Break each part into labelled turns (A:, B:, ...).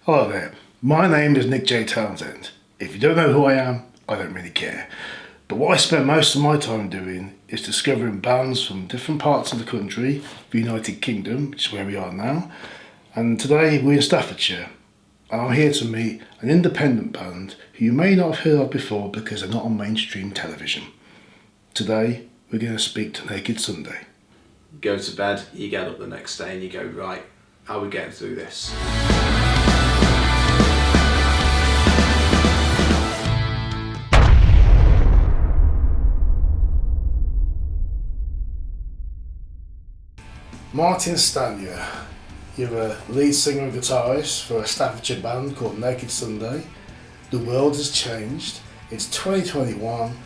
A: Hello there, my name is Nick J Townsend. If you don't know who I am, I don't really care. But what I spend most of my time doing is discovering bands from different parts of the country, the United Kingdom, which is where we are now, and today we're in Staffordshire. And I'm here to meet an independent band who you may not have heard of before because they're not on mainstream television. Today we're going to speak to Naked Sunday.
B: Go to bed, you get up the next day and you go, right, how are we getting through this?
A: Martin Stanier, you're a lead singer and guitarist for a Staffordshire band called Naked Sunday. The world has changed, it's 2021,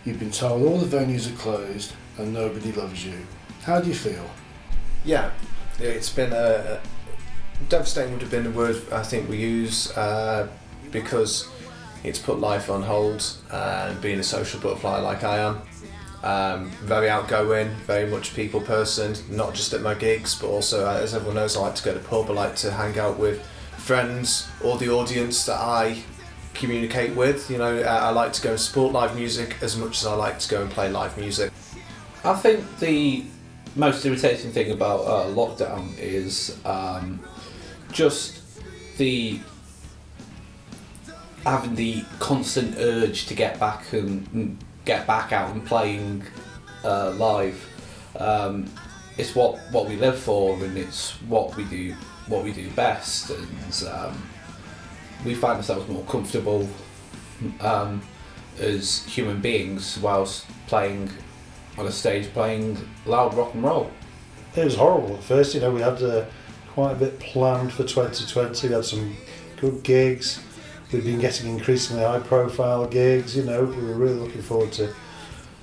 A: you've been told all the venues are closed and nobody loves you. How do you feel?
B: Yeah, it's been devastating would have been the word I think we use because it's put life on hold and being a social butterfly like I am. Very outgoing, very much people person, not just at my gigs but also as everyone knows I like to go to the pub, I like to hang out with friends or the audience that I communicate with. You know, I like to go and support live music as much as I like to go and play live music.
C: I think the most irritating thing about lockdown is just having the constant urge to get back out and playing live. It's what we live for, and it's what we do best, and we find ourselves more comfortable as human beings whilst playing on a stage, playing loud rock and roll.
D: It was horrible at first, you know, we had quite a bit planned for 2020, we had some good gigs, we've been getting increasingly high profile gigs, you know, we were really looking forward to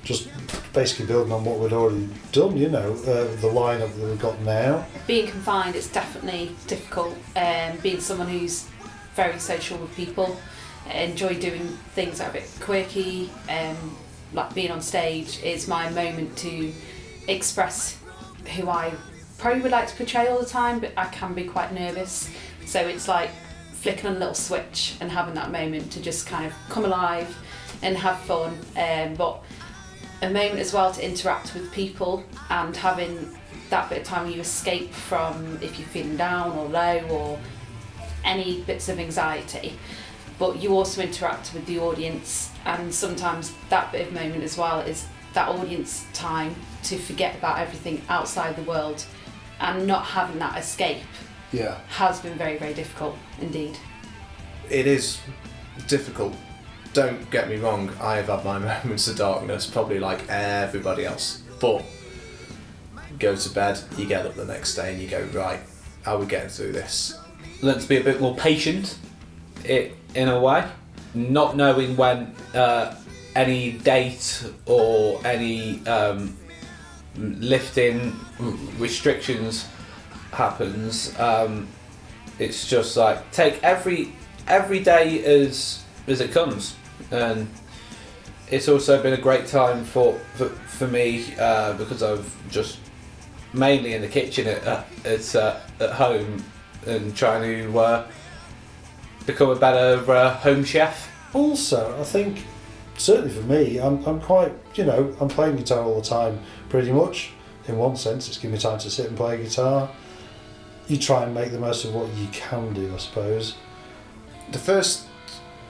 D: just basically building on what we'd already done, you know, the lineup that we've got now.
E: Being confined, it's definitely difficult, being someone who's very social with people, enjoy doing things that are a bit quirky, like being on stage is my moment to express who I probably would like to portray all the time, but I can be quite nervous. So it's like flicking on a little switch and having that moment to just kind of come alive and have fun. But a moment as well to interact with people and having that bit of time where you escape from if you're feeling down or low or any bits of anxiety. But you also interact with the audience, and sometimes that bit of moment as well is that audience time to forget about everything outside the world, and not having that escape has been very, very difficult indeed.
B: It is difficult, don't get me wrong, I have had my moments of darkness probably like everybody else, but go to bed, you get up the next day and you go, right, how are we getting through this?
C: Learn to be a bit more patient in a way, not knowing when any date or any lifting restrictions happens. It's just like take every day as it comes, and it's also been a great time for me because I've just mainly in the kitchen at home and trying to become a better home chef.
D: Also, I think, certainly for me, I'm quite, you know, I'm playing guitar all the time, pretty much. In one sense, it's giving me time to sit and play guitar. You try and make the most of what you can do, I suppose.
B: The first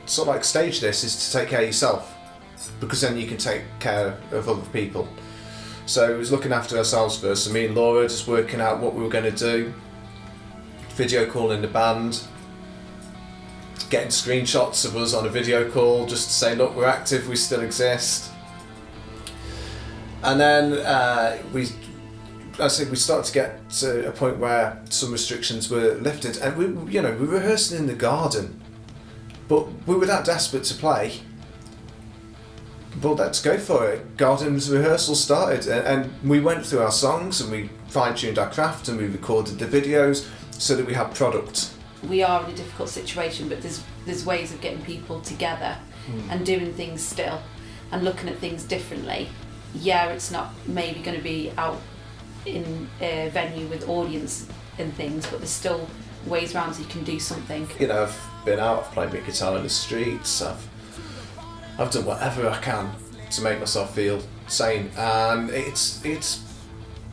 B: sort of like stage of this is to take care of yourself, because then you can take care of other people. So it was looking after ourselves first. So me and Laura just working out what we were going to do, video calling the band, getting screenshots of us on a video call just to say, look, we're active, we still exist. And then we started to get to a point where some restrictions were lifted, and we were rehearsing in the garden, but we were that desperate to play. But let's go for it. Garden's rehearsal started, and we went through our songs and we fine-tuned our craft and we recorded the videos so that we had product.
E: We are in a difficult situation, but there's ways of getting people together and doing things still and looking at things differently. Yeah, it's not maybe going to be out in a venue with audience and things, but there's still ways around so you can do something.
B: You know, I've been out, I've played my guitar in the streets, I've done whatever I can to make myself feel sane, and it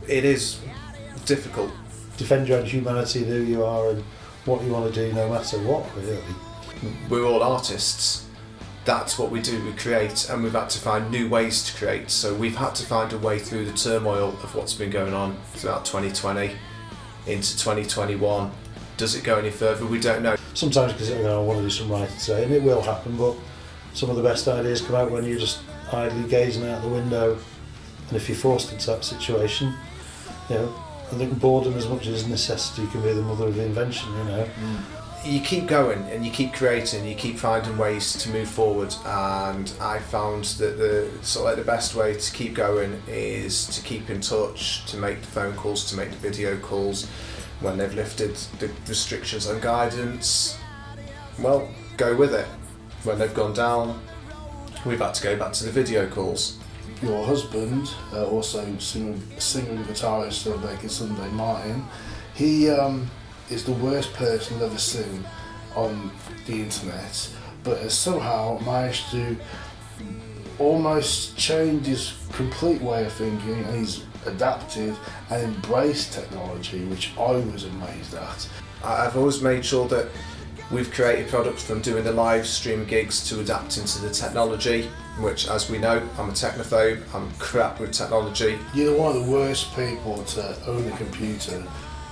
B: is difficult.
D: Defend your own humanity, who you are and what you want to do, no matter what, really.
B: We're all artists. That's what we do, we create, and we've had to find new ways to create. So we've had to find a way through the turmoil of what's been going on throughout 2020 into 2021. Does it go any further? We don't know.
D: Sometimes because I want to do some writing today, and it will happen, but some of the best ideas come out when you're just idly gazing out the window, and if you're forced into that situation, you know, I think boredom as much as necessity can be the mother of invention, you know.
B: You keep going and you keep creating, you keep finding ways to move forward, and I found that the best way to keep going is to keep in touch, to make the phone calls, to make the video calls. When they've lifted the restrictions and guidance, well, go with it. When they've gone down, we've had to go back to the video calls.
A: Your husband, also singer and guitarist of Naked Sunday, Martin, he is the worst person I've ever seen on the internet, but has somehow managed to almost change his complete way of thinking, and he's adapted and embraced technology, which I was amazed at.
B: I've always made sure that we've created products from doing the live stream gigs to adapting to the technology, which, as we know, I'm a technophobe, I'm crap with technology.
A: You're one of the worst people to own a computer,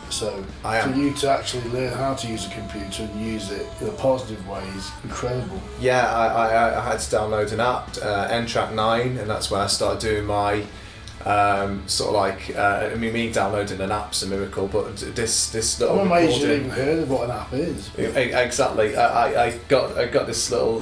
A: so for you to actually learn how to use a computer and use it in a positive way is incredible.
B: Yeah, I had to download an app, N-Track 9, and that's where I started doing my me downloading an app's a miracle, but this little
A: I'm amazed you even heard of what an app is.
B: Exactly. I got this little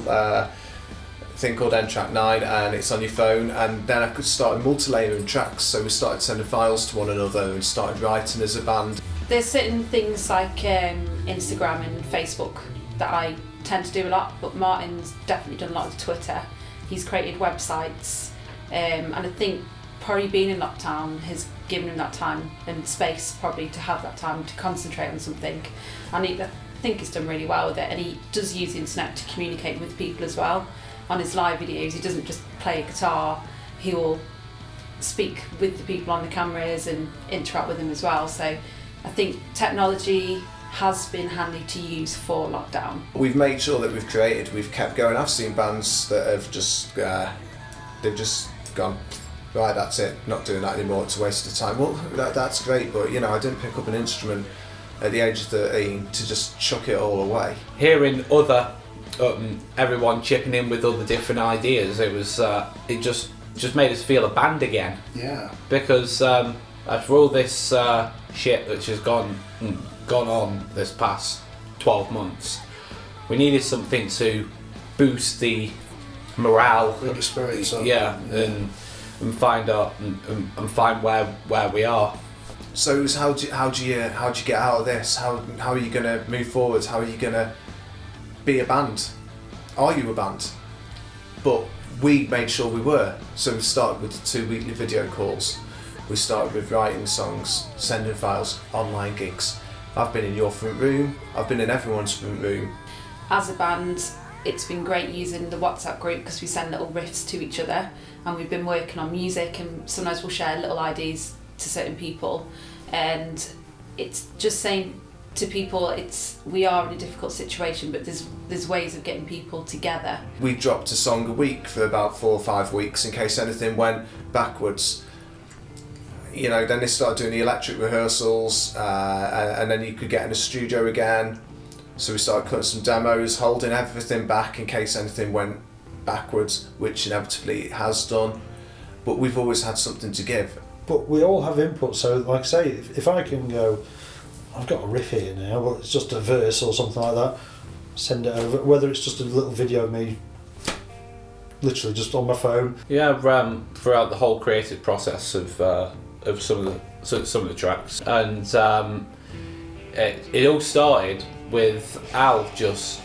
B: thing called N-Track 9, and it's on your phone, and then I could start multi-layering tracks, so we started sending files to one another and started writing as a band.
E: There's certain things like Instagram and Facebook that I tend to do a lot, but Martin's definitely done a lot of Twitter. He's created websites, and I think probably being in lockdown has given him that time and space probably to have that time to concentrate on something, and I think he's done really well with it, and he does use the internet to communicate with people as well. On his live videos he doesn't just play a guitar, he will speak with the people on the cameras and interact with them as well, so I think technology has been handy to use for lockdown. We've
B: made sure that we've kept going. I've seen bands that have just they've just gone, right, that's it, not doing that anymore, it's a waste of time. Well, that's great, but you know, I didn't pick up an instrument at the age of 13 to just chuck it all away.
C: Hearing other everyone chipping in with other different ideas, it was it just made us feel a band again.
A: Yeah.
C: Because after all this shit which has gone on this past 12 months, we needed something to boost the morale.
A: Bring the spirits up.
C: Yeah, and find out and find where we are.
B: So it was how do you get out of this? How are you going to move forward? How are you going to be a band? Are you a band? But we made sure we were. So we started with the 2 weekly video calls. We started with writing songs, sending files, online gigs. I've been in your front room. I've been in everyone's front room.
E: As a band, it's been great using the WhatsApp group because we send little riffs to each other, and we've been working on music, and sometimes we'll share little ideas to certain people, and it's just saying to people we are in a difficult situation, but there's ways of getting people together.
B: We dropped a song a week for about 4 or 5 weeks in case anything went backwards. You know, then they started doing the electric rehearsals, and then you could get in a studio again. So we started cutting some demos, holding everything back in case anything went backwards, which inevitably it has done. But we've always had something to give.
D: But we all have input, so like I say, if I can go, I've got a riff here now, but it's just a verse or something like that, send it over, whether it's just a little video of me literally just on my phone.
C: Yeah, throughout the whole creative process of some of the tracks, and it all started with Al just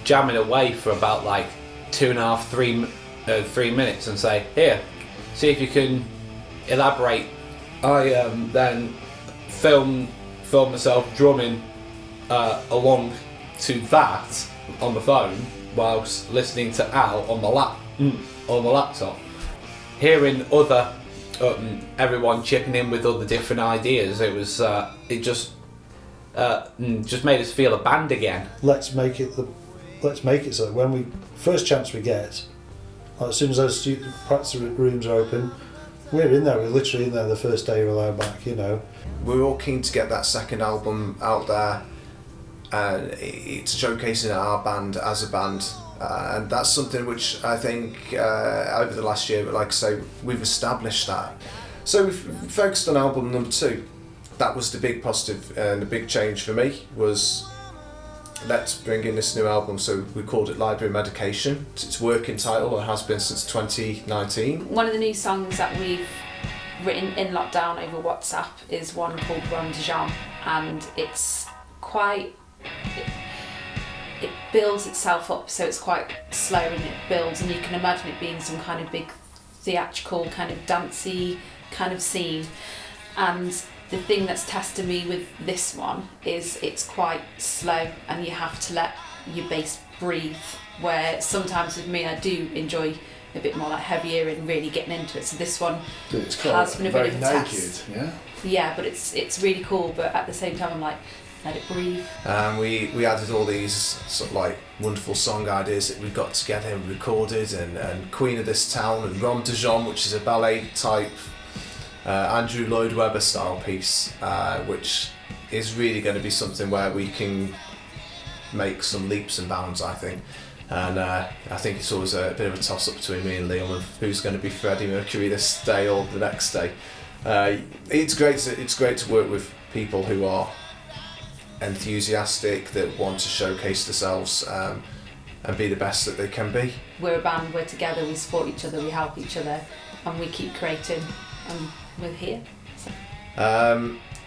C: jamming away for about like 2.5, 3 minutes and say, here, see if you can elaborate. I then filmed myself drumming along to that on the phone whilst listening to Al on the laptop, hearing other everyone chipping in with other different ideas. It was it just made us feel a band again.
D: Let's make it so that when we first chance we get, like, as soon as those practice rooms are open, we're in there. We're literally in there the first day we're allowed back. You know,
B: we're all keen to get that second album out there, and it's showcasing our band as a band, and that's something which I think over the last year, but like I say, we've established that. So we've focused on album number 2. That was the big positive and the big change for me, was let's bring in this new album. So we called it Library Medication. It's its working title. It has been since 2019.
E: One of the new songs that we've written in lockdown over WhatsApp is one called Rom de Jam, and it's quite... It builds itself up, so it's quite slow and it builds, and you can imagine it being some kind of big theatrical, kind of dancey kind of scene. And the thing that's testing me with this one is it's quite slow and you have to let your bass breathe, where sometimes with me I do enjoy a bit more like heavier and really getting into it. So this one has been a bit of a test. Yeah, but it's really cool, but at the same time I'm like, let it breathe.
B: We added all these sort of like wonderful song ideas that we got together and recorded, and Queen of This Town and Rom de Jam, which is a ballet type Andrew Lloyd Webber style piece, which is really going to be something where we can make some leaps and bounds, I think. And I think it's always a bit of a toss up between me and Liam of who's going to be Freddie Mercury this day or the next day. It's great to work with people who are enthusiastic, that want to showcase themselves and be the best that they can be.
E: We're a band, we're together, we support each other, we help each other, and we keep creating, and we're here. So.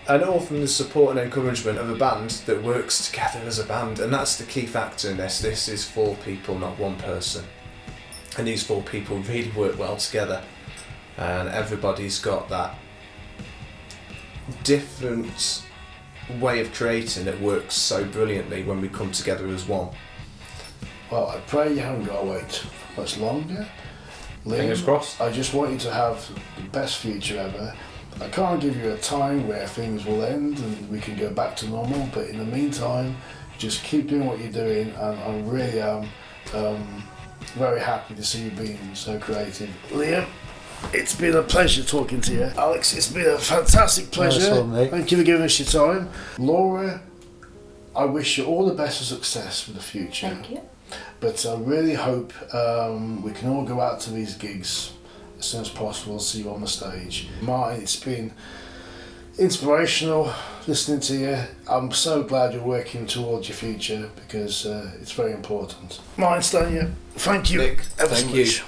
B: And all from the support and encouragement of a band that works together as a band, and that's the key factor in this. This is 4 people, not 1 person, and these 4 people really work well together, and everybody's got that different way of creating that works so brilliantly when we come together as one.
A: Well, I pray you haven't got to wait much longer. Liam,
C: Fingers crossed.
A: I just want you to have the best future ever. I can't give you a time where things will end and we can go back to normal, but in the meantime, just keep doing what you're doing, and I really am very happy to see you being so creative. Liam, it's been a pleasure talking to you. Alex, it's been a fantastic pleasure.
D: Nice one, Nick.
A: Thank you for giving us your time. Laura, I wish you all the best of success for the future.
E: Thank you.
A: But I really hope we can all go out to these gigs as soon as possible, see you on the stage. Martin, it's been inspirational listening to you. I'm so glad you're working towards your future, because it's very important. Martin Stanier, thank you
B: Nick,
A: ever so
B: thank you.
A: much.